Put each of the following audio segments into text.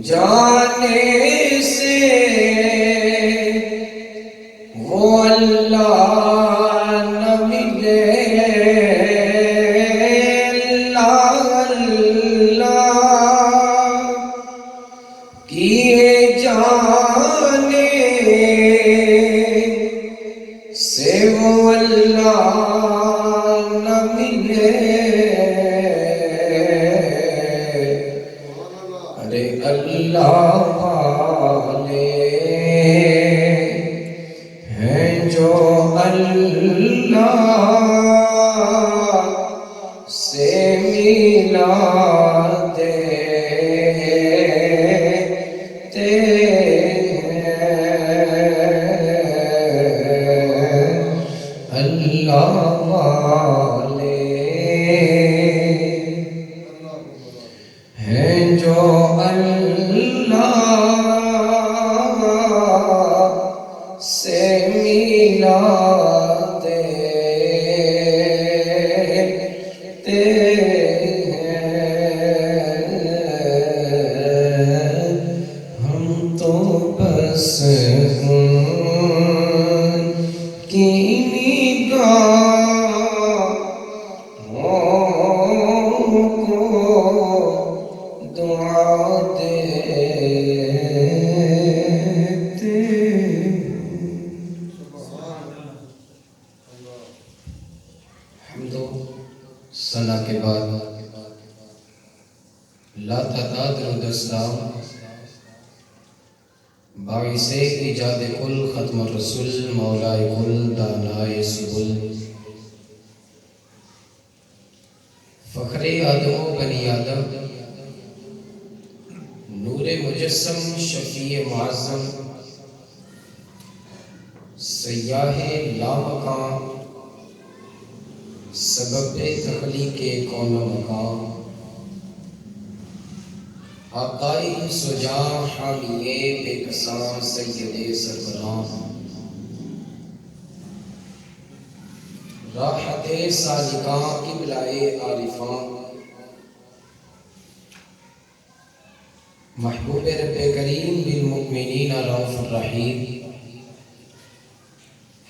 جانے سے وہ اللہ نہ ملے، اللہ اللہ کیے جانے سے وہ اللہ نہ ملے۔ ارے اللہ والے ہیں جو اللہ سے میلاد دیتے ہیں، اللہ والے ہیں جو اللہ سے میلاد دیتے ہیں۔ ہم تو بس ان کی نگاہوں کو دعا دیتے۔ حمد و ثنا کے بعد لا تعداد درود اسلام باعث ایجاد کل ختم الرسول مولائے کل دانائے سبل فخر آدم و بنی آدم نور مجسم شفیع معظم سیاح لامکان سبب تخلیق کون و مکان آقائی سجاں حامی بے کساں سید سربراں راحت سالکاں قبلۂ عارفاں محبوب رب کریم بالمؤمنین رؤوف الرحیم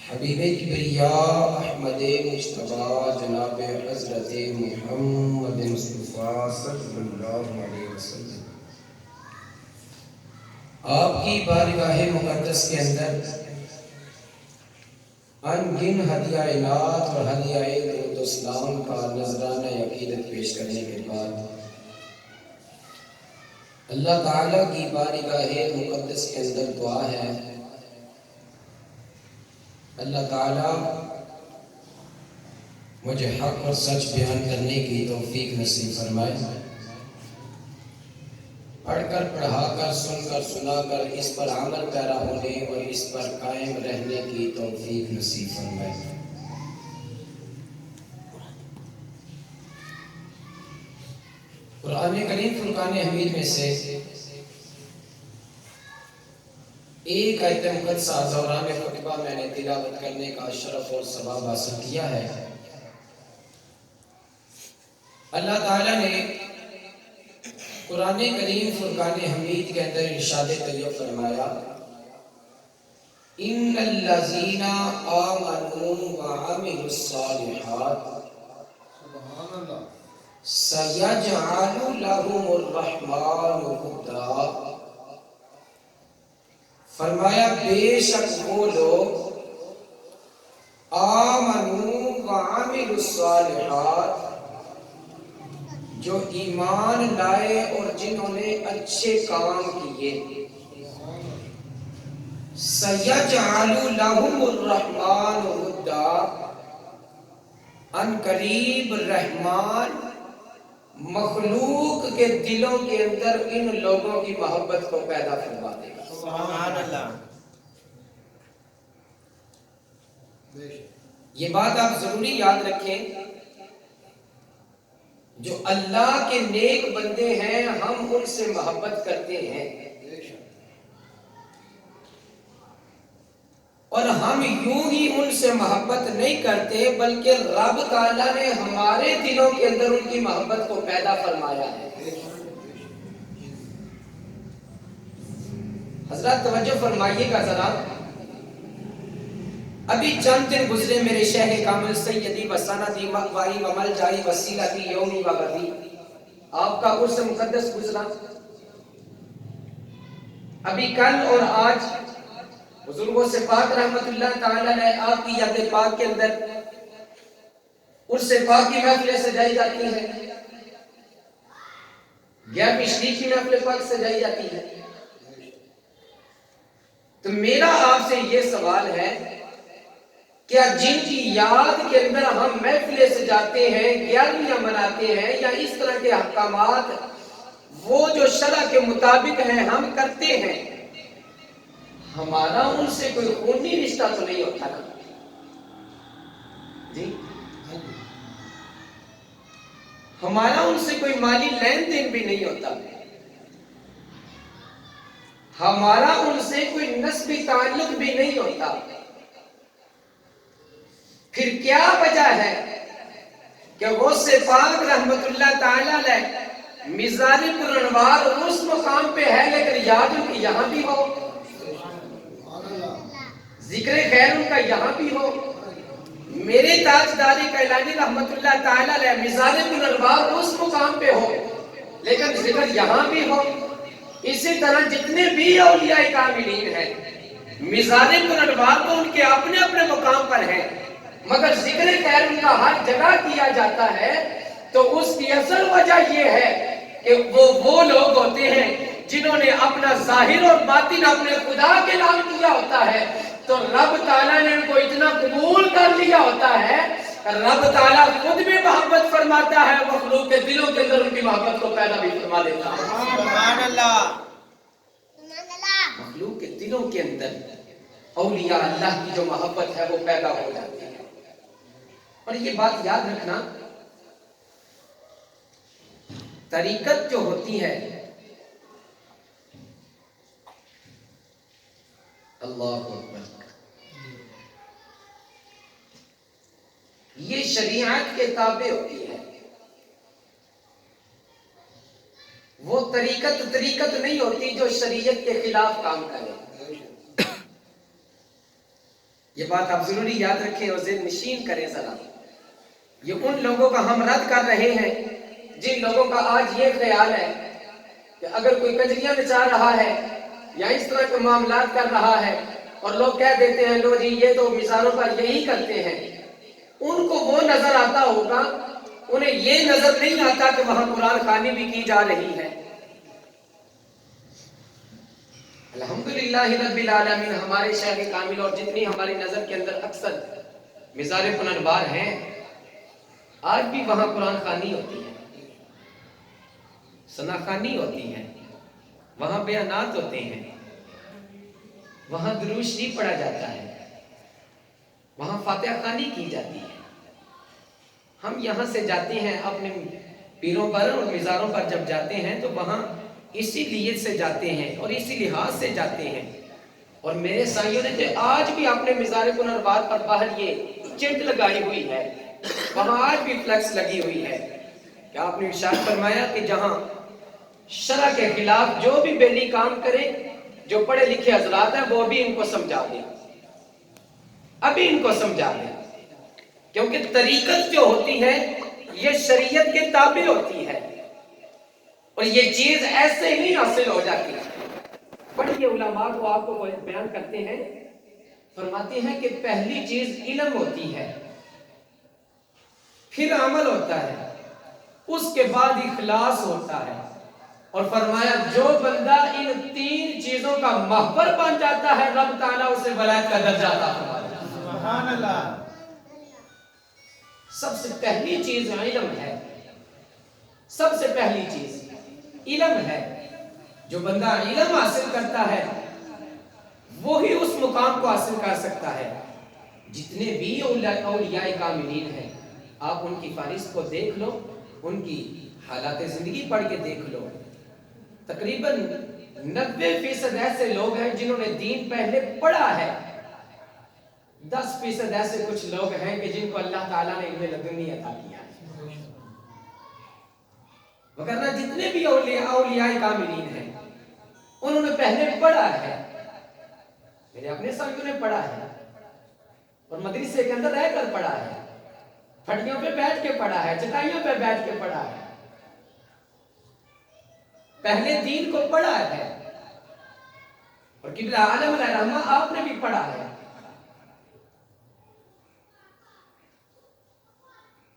حبیب کبریاء احمد مجتبیٰ جناب حضرت محمد مصطفیٰ صلی اللہ علیہ وسلم، آپ کی بارگاہ مقدس کے اندر ان گن ہدیہ عنایت اور ہدیہ درود اسلام کا نذرانہ عقیدت پیش کرنے کے بعد اللہ تعالیٰ کی بارگاہ مقدس کے اندر دعا ہے، اللہ تعالیٰ مجھے حق اور سچ بیان کرنے کی توفیق نصیب فرمائے، پڑھ کر پڑھا کر سن کر سنا کر اس پر عمل پیرا ہونے اور اس پر قائم رہنے کی توفیق نصیب فرمائے۔ قرآن کریم فرقان حمید میں سے ایک آیت مقدسہ دوران خطبہ میں نے تلاوت کرنے کا شرف اور ثواب حاصل کیا ہے۔ اللہ تعالیٰ نے قرآن کریم فرقان حمید کے اندر ارشاد طیب فرمایا، ان الذین آمنوا وعملوا الصالحات سیجعل لهم الرحمن ودا۔ فرمایا بے شک وہ لوگ آمنوا وعملوا الصالحات جو ایمان لائے اور جنہوں نے اچھے کام کیے، سیجعل لهم الرحمن ودا، ان قریب رحمان مخلوق کے دلوں کے اندر ان لوگوں کی محبت کو پیدا فرما دے گا۔ سبحان اللہ۔ یہ بات آپ ضروری یاد رکھیں، جو اللہ کے نیک بندے ہیں ہم ان سے محبت کرتے ہیں، اور ہم یوں ہی ان سے محبت نہیں کرتے بلکہ رب تعالیٰ نے ہمارے دلوں کے اندر ان کی محبت کو پیدا فرمایا ہے۔ حضرات توجہ فرمائیے گا ذرا، ابھی چند دن گزرے میرے شیخ کامل سیدی و سندی مأوائی و ملجائی وسیلتی یومی و غدی، آپ کا عرس مقدس گزرا۔ ابھی کل اور آج بزرگوں سے پاک رحمت اللہ تعالی نے آپ کی یاد پاک کے اندر عرس پاک کی محفلیں سجائی جاتی ہیں، 11ویں شریف کی محفل پاک سجائی جاتی ہے۔ تو میرا آپ سے یہ سوال ہے، کیا جن کی یاد کے اندر ہم محفلیں سجاتے ہیں، 11ویں مناتے ہیں، یا اس طرح کے احکامات وہ جو شرع کے مطابق ہیں ہم کرتے ہیں، ہمارا ان سے کوئی خونی رشتہ تو نہیں ہوتا نا؟ جی، ہمارا ان سے کوئی مالی لین دین بھی نہیں ہوتا، ہمارا ان سے کوئی نسبی تعلق بھی نہیں ہوتا، پھر کیا وجہ ہے کہ غوث پاک رحمت اللہ تعالی علیہ مزار پرانوار اس مقام پہ ہے لیکن یاد ان کی یہاں بھی ہو، ذکر خیر ان کا یہاں بھی ہو، میرے تاجداری کیلانی رحمت اللہ تعالی علیہ مزار پرانوار اس مقام پہ ہو لیکن ذکر یہاں بھی ہو۔ اسی طرح جتنے بھی اولیاء کاملین ہیں مزار پرانوار تو ان کے اپنے اپنے مقام پر ہیں، مگر ذکر خیر ان کا ہر جگہ کیا جاتا ہے۔ تو اس کی اصل وجہ یہ ہے کہ وہ لوگ ہوتے ہیں جنہوں نے اپنا ظاہر اور باطن اپنے خدا کے نام کیا ہوتا ہے، تو رب تعالیٰ نے ان کو اتنا قبول کر لیا ہوتا ہے، رب تعالیٰ خود بھی محبت فرماتا ہے، مخلوق کے دلوں کے اندر ان کی محبت کو پیدا بھی فرما دیتا ہے۔ سبحان اللہ، مخلوق کے دلوں کے اندر اولیاء اللہ کی جو محبت ہے وہ پیدا ہو جاتی ہے۔ اور یہ بات یاد رکھنا، طریقت جو ہوتی ہے، اللہ اکبر، یہ شریعت کے تابع ہوتی ہے، وہ طریقت نہیں ہوتی جو شریعت کے خلاف کام کرے۔ یہ بات آپ ضروری یاد رکھیں اور ذہن نشین کریں ذرا۔ یہ ان لوگوں کا ہم رد کر رہے ہیں جن لوگوں کا آج یہ خیال ہے کہ اگر کوئی کجریاں نچا رہا ہے یا اس طرح کے معاملات کر رہا ہے اور لوگ کہہ دیتے ہیں لو جی یہ تو مزاروں پر یہی کرتے ہیں، ان کو وہ نظر آتا ہوگا، انہیں یہ نظر نہیں آتا کہ وہاں قرآن خوانی بھی کی جا رہی ہے۔ الحمدللہ رب العالمین، ہمارے شیخ کامل اور جتنی ہماری نظر کے اندر اکثر مزار پرانوار ہیں، آج بھی وہاں قرآن خوانی ہوتی ہے، ثنا خوانی ہوتی ہے، وہاں بیانات ہوتے ہیں، وہاں درود شریف پڑھا جاتا ہے، وہاں فاتحہ خوانی کی جاتی ہے۔ ہم یہاں سے جاتے ہیں اپنے پیروں پر اور مزاروں پر جب جاتے ہیں تو وہاں اسی نیت سے جاتے ہیں اور اسی لحاظ سے جاتے ہیں۔ اور میرے سائیوں نے جو آج بھی اپنے مزار پرانوار پر باہر یہ چنٹ لگائی ہوئی ہے، وہاں آج بھی فلیکس لگی ہوئی ہے کہ آپ نے ارشاد فرمایا کہ جہاں شرع کے خلاف جو بھی بیلی کام کرے، جو پڑھے لکھے حضرات ہیں وہ بھی ان کو سمجھا دیں، ابھی ان کو سمجھا دیں، کیونکہ طریقت جو ہوتی ہے یہ شریعت کے تابع ہوتی ہے اور یہ چیز ایسے ہی حاصل ہو جاتی ہے۔ پڑھیے علماء کو آپ کو بیان کرتے ہیں، فرماتے ہیں کہ پہلی چیز علم ہوتی ہے، پھر عمل ہوتا ہے، اس کے بعد اخلاص ہوتا ہے، اور فرمایا جو بندہ ان تین چیزوں کا محور بن جاتا ہے رب تعالیٰ اسے ولایت کا درجہ عطا فرماتا ہے۔ سبحان اللہ۔ سب سے پہلی چیز علم ہے، سب سے پہلی چیز علم ہے۔ جو بندہ علم حاصل کرتا ہے وہی اس مقام کو حاصل کر سکتا ہے۔ جتنے بھی اولیاء کاملین ہیں، آپ ان کی فہرست کو دیکھ لو، ان کی حالات زندگی پڑھ کے دیکھ لو، تقریباً 90% ایسے لوگ ہیں جنہوں نے دین پہلے پڑھا ہے 10% ایسے کچھ لوگ ہیں کہ جن کو اللہ تعالیٰ نے علم لدنی عطا کیا ہے، وگرنہ جتنے بھی اولیاء کاملین ہیں انہوں نے پہلے پڑھا ہے، میرے اپنے ساتھیوں نے پڑھا ہے اور مدرسے کے اندر رہ کر پڑھا ہے، پھٹیوں پہ بیٹھ کے پڑھا ہے، چٹائیوں پہ بیٹھ کے پڑھا ہے، پہلے دین کو پڑھا ہے، اور قبلہ عالم علیہ رحمہ آپ نے بھی پڑھا ہے،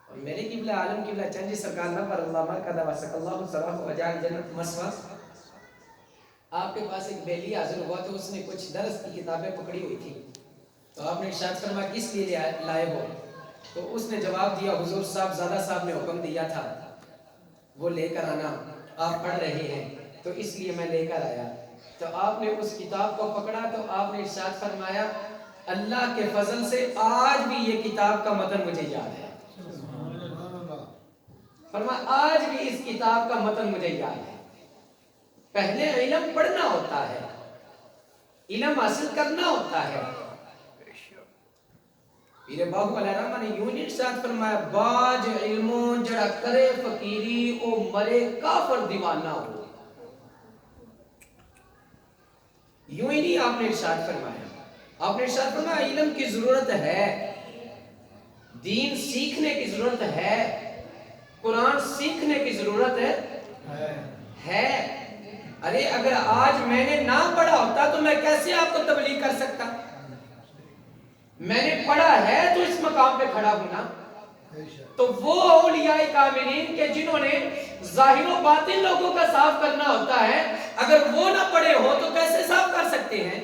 اور میرے قبلہ عالم قبلہ چنجی سرکار نبر اللہ مرکدہ وسک اللہ صلاح و جان جنت مسوا، آپ کے پاس ایک بیلی حاضر ہوا تو اس نے کچھ درس کی کتابیں پکڑی ہوئی تھی، تو آپ نے ارشاد فرمایا کس لیے لائے ہو؟ تو اس نے جواب دیا حضور صاحب زادہ صاحب نے حکم دیا تھا وہ لے کر آنا، آپ پڑھ رہے ہیں تو اس لیے میں لے کر آیا۔ تو آپ نے اس کتاب کو پکڑا تو آپ نے ارشاد فرمایا اللہ کے فضل سے آج بھی یہ کتاب کا متن مجھے یاد ہے، فرمایا آج بھی اس کتاب کا متن مجھے یاد ہے۔ پہلے علم پڑھنا ہوتا ہے، علم حاصل کرنا ہوتا ہے۔ پیر باہو علیہ رحمہ نے یوں ارشاد فرمایا باج علموں جڑا کرے فقیری او مرے کافر دیوانہ ہو، یوں ہی نہیں آپ نے ارشاد فرمایا، آپ نے ارشاد فرمایا علم کی ضرورت ہے، دین سیکھنے کی ضرورت ہے، قرآن سیکھنے کی ضرورت ہے۔ ارے اگر آج میں نے نہ پڑھا ہوتا تو میں کیسے آپ کو تبلیغ کر سکتا؟ میں نے پڑھا ہے تو اس مقام پہ کھڑا ہونا۔ تو وہ اولیاء کاملین کے جنہوں نے ظاہر و باطن لوگوں کا صاف کرنا ہوتا ہے، اگر وہ نہ پڑھے ہو تو کیسے صاف کر سکتے ہیں؟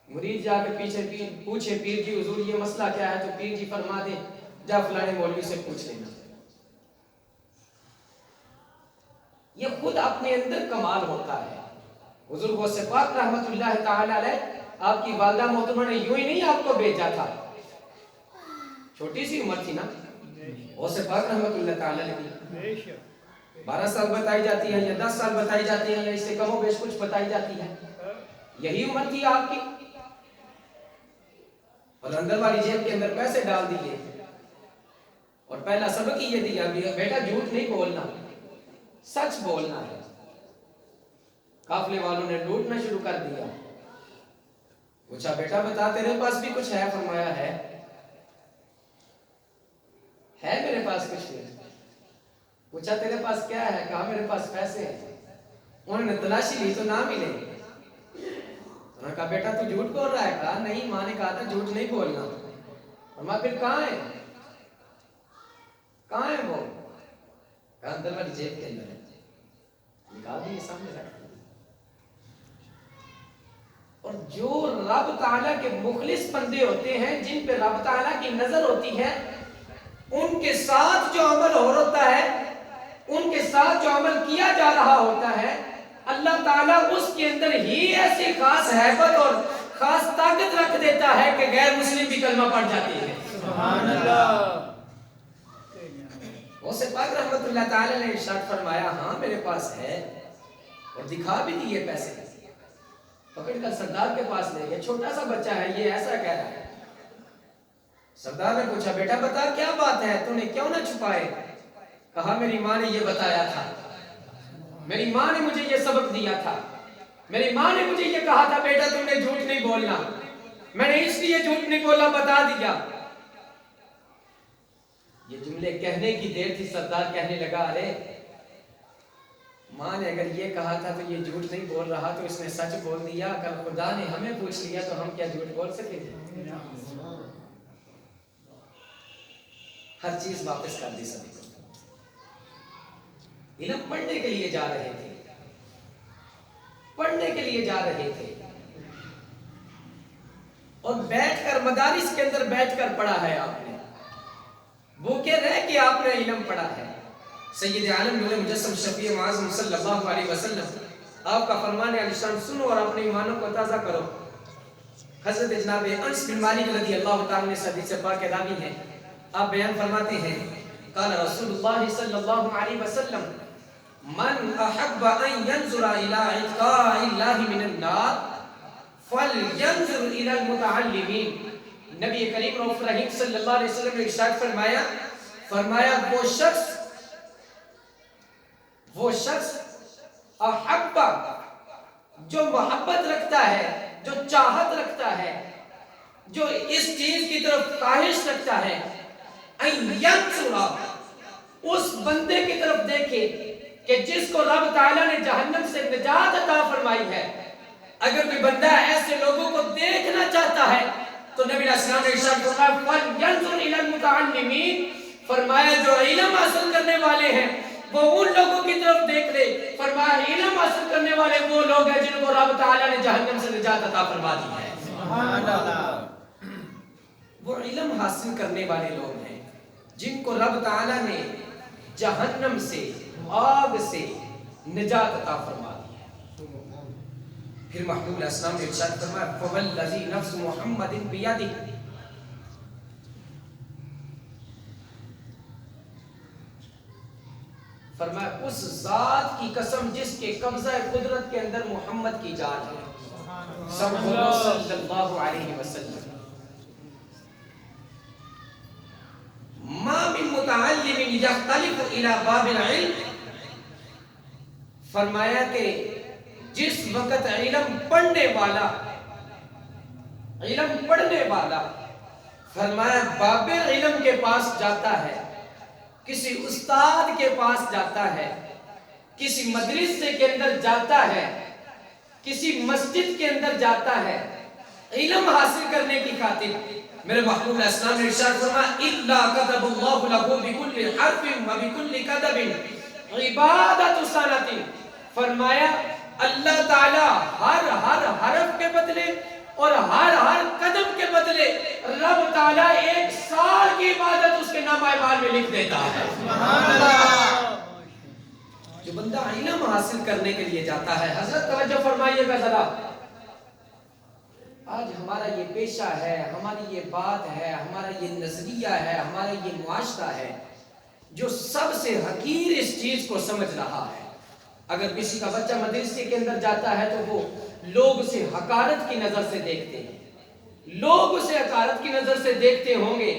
مرید جا کے پیچھے پوچھے پیر جی حضور یہ مسئلہ کیا ہے، تو پیر جی فرما دیں جا فلانے مولوی سے پوچھ لینا۔ یہ خود اپنے اندر کمال ہوتا ہے۔ حضور غوث پاک رحمت اللہ تعالی علیہ آپ کی والدہ محترمہ نے یوں ہی نہیں آپ کو بھیجا تھا، چھوٹی سی عمر تھی نا، غوث پاک رحمت اللہ تعالی علیہ 12 سال بتائی جاتی ہے یا 10 سال بتائی جاتی ہے یا اس سے کم و بیش کچھ بتائی جاتی ہے، یہی عمر تھی آپ کی، اور اندر والی جیب کے اندر پیسے ڈال دیے اور پہلا سبق ہی یہ دیا بیٹا جھوٹ نہیں بولنا، سچ بولنا ہے۔ قافلے والوں نے لوٹنا شروع کر دیا، پوچھا بیٹا بتا تیرے پاس بھی کچھ ہے؟ فرمایا ہے میرے پاس کچھ نہیں۔ پوچھا تیرے پاس کیا ہے؟ کہا میرے پاس پیسے ہیں۔ انہوں نے تلاشی لی تو نہ ملے، انہوں نے کہا بیٹا تو جھوٹ بول رہا ہے؟ کہا نہیں، ماں نے کہا تھا جھوٹ نہیں بولنا۔ فرمایا پھر کہاں ہے؟ کہاں ہے وہ؟ کہا اندر والی جیب کے اندر ہے۔ نکال دیے سامنے رکھ دیا۔ اور جو رب تعالیٰ کے مخلص بندے ہوتے ہیں، جن پہ رب تعالیٰ کی نظر ہوتی ہے، ان کے ساتھ جو عمل ہو رہا ہے، ان کے ساتھ جو عمل کیا جا رہا ہوتا ہے، اللہ تعالیٰ اس کے اندر ہی ایسی خاص ہیبت اور خاص طاقت رکھ دیتا ہے کہ غیر مسلم بھی کلمہ پڑھ جاتے ہیں۔ سبحان اللہ۔ غوث پاک رحمت اللہ تعالیٰ نے ارشاد فرمایا ہاں میرے پاس ہے، اور دکھا بھی دیے پیسے، پکڑ کر سردار کے پاس لے گئے۔ چھوٹا سا بچہ ہے یہ، ایسا کہہ رہا ہے۔ سردار نے پوچھا بیٹا بتا کیا بات ہے، تو نے کیوں نہ چھپائے؟ کہا میری ماں نے یہ بتایا تھا، میری ماں نے مجھے یہ سبق دیا تھا، میری ماں نے مجھے یہ کہا تھا بیٹا تم نے جھوٹ نہیں بولنا، میں نے اس لیے جھوٹ نہیں بولا، بتا دیا۔ یہ جملے کہنے کی دیر تھی، سردار کہنے لگا ارے ماں نے اگر یہ کہا تھا تو یہ جھوٹ نہیں بول رہا، تو اس نے سچ بول دیا، اگر خدا نے ہمیں پوچھ لیا تو ہم کیا جھوٹ بول سکیں گے؟ ہر چیز واپس کر دی سبھی کو۔ علم پڑھنے کے لیے جا رہے تھے، پڑھنے کے لیے جا رہے تھے، اور بیٹھ کر مدارس کے اندر بیٹھ کر پڑھا ہے آپ نے، بھوکے رہ کے آپ نے علم پڑھا ہے۔ سید عالم نور مجسم شفیع معظم صلی اللہ علیہ وسلم آپ کا فرمان علی شان سنو اور اپنے ایمانوں کو تازہ کرو۔ حضرت جناب انس بن مالک رضی اللہ تعالیٰ نے حدیث پاک راوی ہیں، آپ بیان فرماتے ہیں قال رسول اللہ صلی اللہ علیہ وسلم من احب ان ينظر الى عتقاء اللہ من النار فَلْيَنْظُرْ إِلَى الْمُتَعَلِّمِينَ. نبی کریم رؤوف رحیم صلی اللہ علیہ وسلم نے ارشاد فرمایا وہ شخص احبہ جو محبت رکھتا ہے، جو چاہت رکھتا ہے، جو اس چیز کی طرف خواہش رکھتا ہے، ان ينظر اس بندے کی طرف دیکھے کہ جس کو رب تعالیٰ نے جہنم سے نجات عطا فرمائی ہے. اگر کوئی بندہ ایسے لوگوں کو دیکھنا چاہتا ہے تو نبی علیہ السلام نے ارشاد فرمایا فَلْيَنظُرْ إِلَى الْمُتَعَلِّمِينَ، فرمایا جو علم حاصل کرنے والے ہیں وہ ان لوگوں کی طرف دیکھ لے. فرمایا علم حاصل کرنے والے وہ لوگ ہیں جن کو رب تعالیٰ نے جہنم سے نجات عطا فرما دی ہے. سبحان اللہ. وہ علم حاصل کرنے والے لوگ ہیں جن کو رب تعالیٰ نے جہنم سے، آگ سے نجات عطا فرما دی ہے. پھر محبوب علیہ السلام نے ارشاد فرمایا فَوَالَّذِي نَفْسُ مُحَمَّدٍ بِيَدِهِ، فرمایا اس ذات کی قسم جس کے قبضہ قدرت کے اندر محمد کی جان ہے صلی اللہ علیہ وسلم. ما من متعلم یختلف الی باب العلم، فرمایا کہ جس وقت علم پڑھنے والا فرمایا باب علم کے پاس جاتا ہے، کسی استاد کے پاس جاتا ہے، کسی مدرسے کے اندر جاتا ہے، کسی مسجد کے اندر جاتا ہے علم حاصل کرنے کی خاطر، میرے محبوب علیہ السلام نے ارشاد فرمایا اِلَّا كَتَبَ اللَّهُ لَهُ بِكُلِّ حَرْفٍ وَبِكُلِّ كَتَبٍ عِبَادَةُ سَنَةٍ، فرمایا اللہ تعالیٰ ہر حرف کے بدلے اور ہر قدم کے بدلے رب تعالیٰ 1 سال کی عبادت اس کے نامہ اعمال میں لکھ دیتا ہے. سبحان اللہ. جو بندہ علم حاصل کرنے کے لیے جاتا ہے، حضرت توجہ فرمائیے گا ذرا، آج ہمارا یہ پیشہ ہے، ہماری یہ بات ہے، ہمارا یہ نظریہ ہے، ہمارا یہ معاشرہ ہے جو سب سے حقیر اس چیز کو سمجھ رہا ہے. اگر کسی کا بچہ مدرسے کے اندر جاتا ہے تو وہ لوگ اسے حقارت کی نظر سے دیکھتے ہیں، لوگ اسے حقارت کی نظر سے دیکھتے ہوں گے،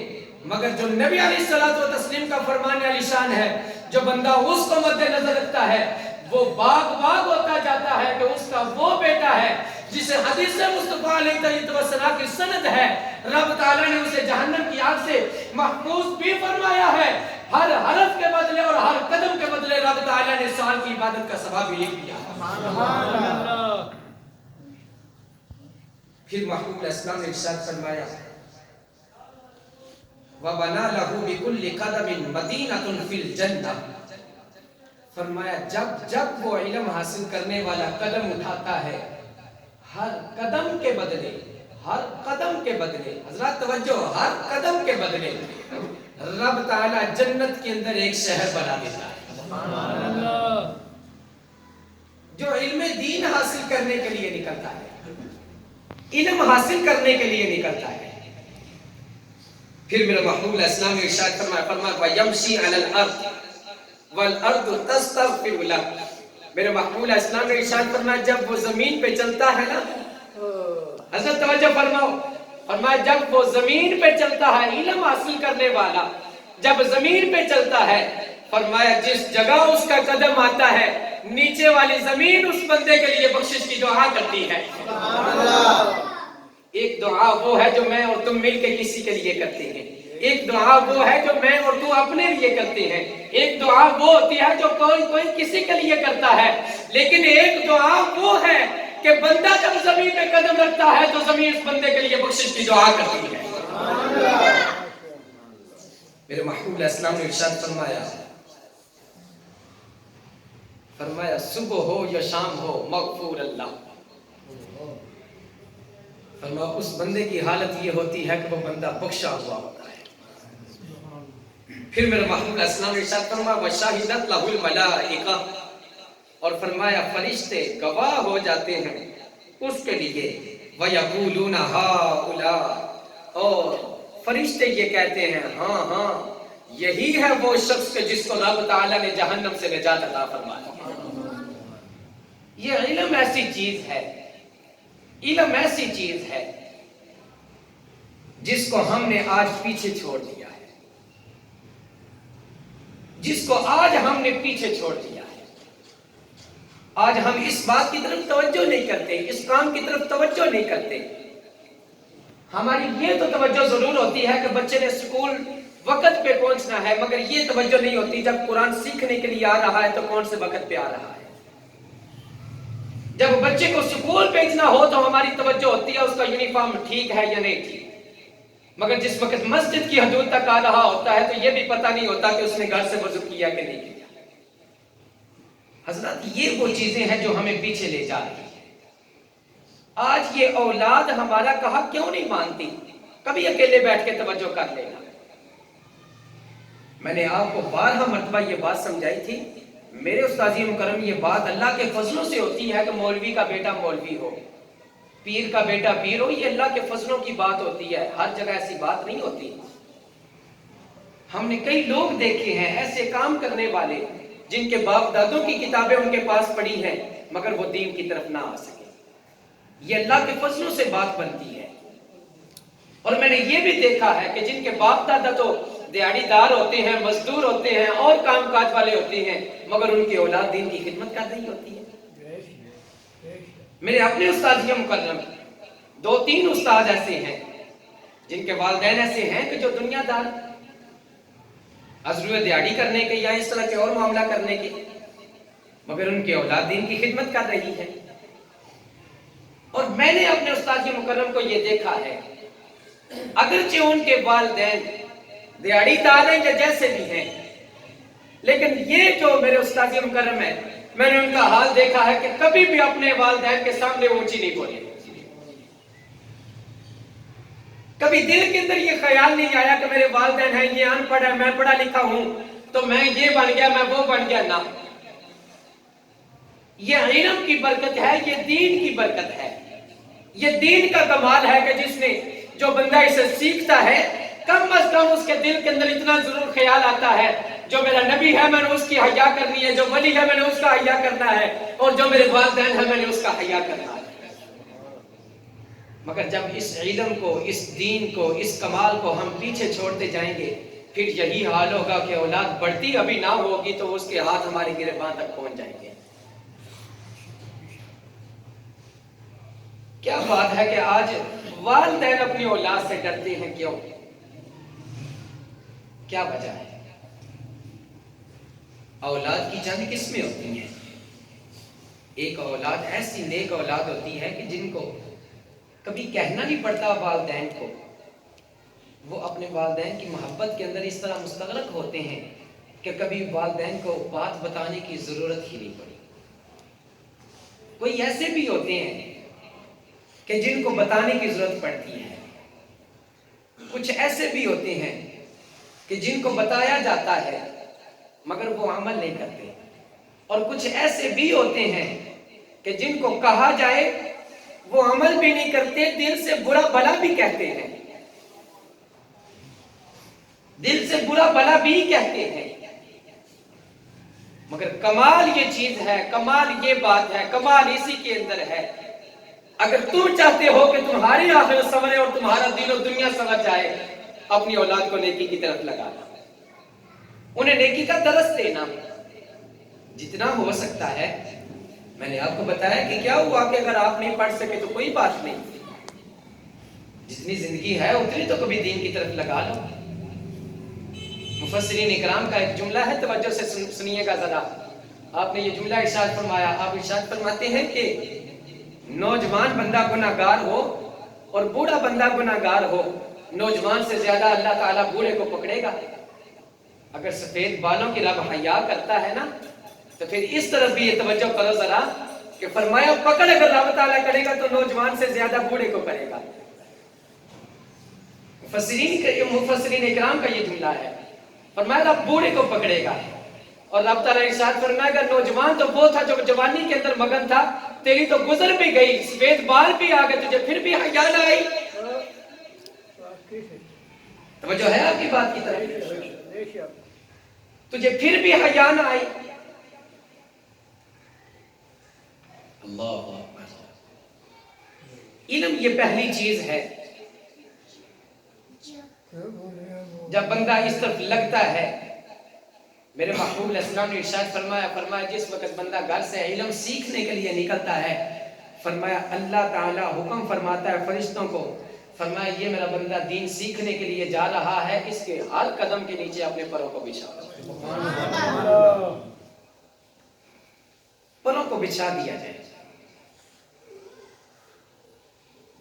مگر جو نبی علیہ الصلوۃ والتسلیم کا فرمان علی شان ہے، جو بندہ اس کو مد نظر رکھتا ہے وہ باغ ہوتا جاتا ہے کہ اس کا وہ بیٹا ہے جسے حدیث مصطفیٰ علیہ السلام کی سند ہے رب تعالیٰ نے اسے جہنم کی آگ سے محفوظ بھی فرمایا ہے. ہر حرف کے بدلے اور ہر قدم کے بدلے رب تعالیٰ نے سال کی عبادت کا ثواب بھی لکھ دیا. پھر محبوب علیہ السلام نے ارشاد فرمایا وَبَنَا لَهُ بِكُلِّ قَدَمٍ مَدِينَةٌ فِي الْجَنَّةِ، فرمایا جب وہ علم حاصل کرنے والا قدم اٹھاتا ہے، ہر قدم کے بدلے حضرات توجہ، ہر قدم کے بدلے رب تعالیٰ جنت کے اندر ایک شہر بنا دیتا ہے. سبحان اللہ. جو علم دین حاصل کرنے کے لیے نکلتا ہے، علم حاصل کرنے کے لیے نکلتا ہے، پھر میرے محبوب علیہ السلام نے ارشاد فرمایا وَيَمْشِي عَلَى الْأَرْضِ وَالْأَرْضُ تَسْتَغْفِرُ لَهُ، میرے محبوب علیہ السلام نے ارشاد فرمایا جب وہ زمین پہ چلتا ہے نا، حضرت توجہ فرماؤ، فرمایا جب وہ زمین پہ چلتا ہے علم حاصل کرنے والا، جب زمین پہ چلتا ہے، فرمایا جس جگہ اس کا قدم آتا ہے نیچے والی زمین اس بندے کے لیے بخشش کی دعا کرتی ہے. ایک دعا وہ ہے جو میں اور تم مل کے کسی کے لیے کرتے ہیں، ایک دعا وہ ہے جو میں اور تو اپنے لیے کرتے ہیں، ایک دعا وہ ہوتی ہے جو کوئی کسی کے لیے کرتا ہے، لیکن ایک دعا وہ ہے کہ بندہ جب زمین پہ قدم رکھتا ہے تو زمین اس بندے کے لیے بخشش کی دعا کرتی ہے. میرے محبوب علیہ السلام نے ارشاد فرمایا صبح ہو یا شام ہو مغفور اللہ، فرمایا اس بندے کی حالت یہ ہوتی ہے کہ وہ بندہ بخشا ہوا ہوتا ہے. پھر میرے محبوب علیہ السلام نے ارشاد فرمایا وَشَهِدَتْ لَهُ الْمَلَائِكَةُ، اور فرمایا فرشتے گواہ ہو جاتے ہیں اس کے لیے وَيَقُولُونَ هَؤُلَاءِ، اور فرشتے یہ کہتے ہیں ہاں یہی ہے وہ شخص کہ جس کو رب تعالیٰ نے جہنم سے نجات عطا فرمائی. یہ علم ایسی چیز ہے علم ایسی چیز ہے جس کو ہم نے آج پیچھے چھوڑ دیا ہے، جس کو آج ہم نے پیچھے چھوڑ دیا ہے۔ آج ہم اس بات کی طرف توجہ نہیں کرتے، اس کام کی طرف توجہ نہیں کرتے۔ ہماری یہ تو توجہ ضرور ہوتی ہے کہ بچے نے اسکول وقت پہ پہنچنا ہے، مگر یہ توجہ نہیں ہوتی جب قرآن سیکھنے کے لیے آ رہا ہے تو کون سے وقت پہ آ رہا ہے۔ جب بچے کو اسکول بھیجنا ہو تو ہماری توجہ ہوتی ہے اس کا یونیفارم ٹھیک ہے یا نہیں ٹھیک، مگر جس وقت مسجد کی حدود تک آ رہا ہوتا ہے تو یہ بھی پتہ نہیں ہوتا کہ اس نے گھر سے وضو کیا کہ نہیں کیا۔ حضرات یہ وہ چیزیں ہیں جو ہمیں پیچھے لے جا رہی ہیں۔ آج یہ اولاد ہمارا کہا کیوں نہیں مانتی؟ کبھی اکیلے بیٹھ کے توجہ کر لینا۔ میں نے آپ کو بارہا مرتبہ یہ بات سمجھائی تھی، میرے استاذی مکرم، یہ بات اللہ کے فضلوں سے ہوتی ہے کہ مولوی کا بیٹا مولوی ہو، پیر کا بیٹا پیر ہو، یہ اللہ کے فضلوں کی بات ہوتی ہے، ہر جگہ ایسی بات نہیں ہوتی۔ ہم نے کئی لوگ دیکھے ہیں ایسے کام کرنے والے جن کے باپ دادوں کی کتابیں ان کے پاس پڑھی ہیں مگر وہ دین کی طرف نہ آ سکے۔ یہ اللہ کے فضلوں سے بات بنتی ہے۔ اور میں نے یہ بھی دیکھا ہے کہ جن کے باپ دادا تو دیہڑی دار ہوتے ہیں، مزدور ہوتے ہیں اور کام کاج والے ہوتے ہیں، مگر ان کی اولاد دین کی خدمت کر رہی ہوتی ہے۔ میرے اپنے استاد مکرم 2-3 استاد ایسے ہیں جن کے والدین ایسے ہیں کہ جو دنیا دار، ازرو دیہڑی کرنے کے یا اس طرح کے اور معاملہ کرنے کے، مگر ان کی اولاد دین کی خدمت کر رہی ہے۔ اور میں نے اپنے استاد مکرم کو یہ دیکھا ہے، اگرچہ ان کے والدین دیہڑی دار ہیں یا جیسے بھی ہیں، لیکن یہ جو میرے استاد مکرم ہے، میں نے ان کا حال دیکھا ہے کہ کبھی بھی اپنے والدین کے سامنے اونچی نہیں بولے۔ کبھی دل کے اندر یہ خیال نہیں آیا کہ میرے والدین ہیں، یہ ان پڑھ ہے، میں پڑھا لکھا ہوں تو میں یہ بن گیا، میں وہ بن گیا، نہ۔ یہ علم کی برکت ہے، یہ دین کی برکت ہے، یہ دین کا کمال ہے کہ جس نے جو بندہ اسے سیکھتا ہے کم از کم اس کے دل کے اندر اتنا ضرور خیال آتا ہے جو میرا نبی ہے میں نے اس کی حیا کرنی ہے، جو ولی ہے میں نے اس کا حیا کرنا ہے، اور جو میرے والدین ہیں میں نے اس کا حیا کرنا ہے۔ مگر جب اس علم کو، اس دین کو، اس کمال کو ہم پیچھے چھوڑتے جائیں گے، پھر یہی حال ہوگا کہ اولاد بڑھتی ابھی نہ ہوگی تو اس کے ہاتھ ہمارے گریباں تک پہنچ جائیں گے۔ کیا بات ہے کہ آج والدین اپنی اولاد سے ڈرتے ہیں، کیوں؟ کیا وجہ ہے؟ اولاد کی چند قسمیں ہوتی ہیں۔ ایک اولاد ایسی نیک اولاد ہوتی ہے کہ جن کو کبھی کہنا نہیں پڑتا والدین کو، وہ اپنے والدین کی محبت کے اندر اس طرح مستغرق ہوتے ہیں کہ کبھی والدین کو بات بتانے کی ضرورت ہی نہیں پڑی۔ کوئی ایسے بھی ہوتے ہیں کہ جن کو بتانے کی ضرورت پڑتی ہے، کچھ ایسے بھی ہوتے ہیں کہ جن کو بتایا جاتا ہے مگر وہ عمل نہیں کرتے، اور کچھ ایسے بھی ہوتے ہیں کہ جن کو کہا جائے وہ عمل بھی نہیں کرتے، دل سے برا بھلا بھی کہتے ہیں، دل سے برا بھلا بھی کہتے ہیں، مگر کمال یہ چیز ہے، کمال یہ بات ہے، کمال اسی کے اندر ہے۔ اگر تم چاہتے ہو کہ تمہاری آخرت سنورے اور تمہارا دل و دنیا سنور جائے، اپنی اولاد کو نیکی کی طرف لگانا، انہیں نیکی کا درس دینا جتنا ہو سکتا ہے۔ میں نے آپ کو بتایا کہ کیا ہوا کہ اگر آپ نہیں پڑھ سکے تو کوئی بات نہیں، جتنی زندگی ہے اتنی تو کبھی دین کی طرف لگا لو۔ مفسرین اکرام کا ایک جملہ ہے، توجہ سے سنیے گا ذرا۔ آپ نے یہ جملہ ارشاد فرمایا، آپ ارشاد فرماتے ہیں کہ نوجوان بندہ گناہگار ہو اور بوڑھا بندہ گناہگار ہو، نوجوان سے زیادہ اللہ تعالیٰ بوڑھے کو پکڑے گا۔ اگر سفید بالوں کی رب حیا کرتا ہے نا تو پھر اس طرف بھی یہ توجہ کرو ذرا کہ فرمایا پکڑ اگر رب تعالیٰ کرے گا تو نوجوان سے زیادہ بوڑھے کو کرے گا۔ مفسرین اکرام کا یہ جملہ ہے، فرمایا رب بوڑھے کو پکڑے گا، اور رب تعالیٰ ارشاد فرمائے گا نوجوان تو وہ تھا جو جوانی کے اندر مگن تھا، تیری تو گزر بھی گئی، سفید بال بھی آ گئے، تجھے پھر بھی حیا نہ آئی۔ توجہ ہے آپ کی بات کی طرف؟ تجھے پھر بھی حیا نہ آئی۔ اللہ اکبر۔ علم یہ پہلی چیز ہے. جب بندہ اس طرف لگتا ہے، میرے محبوب علیہ السلام نے ارشاد فرمایا جس وقت بندہ گھر سے علم سیکھنے کے لیے نکلتا ہے، فرمایا اللہ تعالیٰ حکم فرماتا ہے فرشتوں کو، فرمایا یہ میرا بندہ دین سیکھنے کے لیے جا رہا ہے، اس کے ہر قدم کے نیچے اپنے پروں کو بچھا دو. پروں کو بچھا دیا جائے.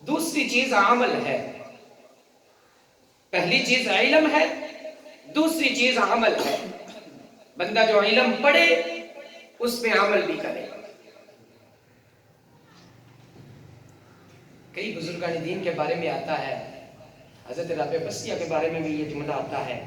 دوسری چیز عمل ہے. پہلی چیز علم ہے، دوسری چیز عمل ہے. بندہ جو علم پڑھے اس پہ عمل بھی کرے. کئی بزرگان دین کے بارے میں آتا ہے، حضرت رابعہ بصریہ کے بارے میں بھی یہ جملہ آتا ہے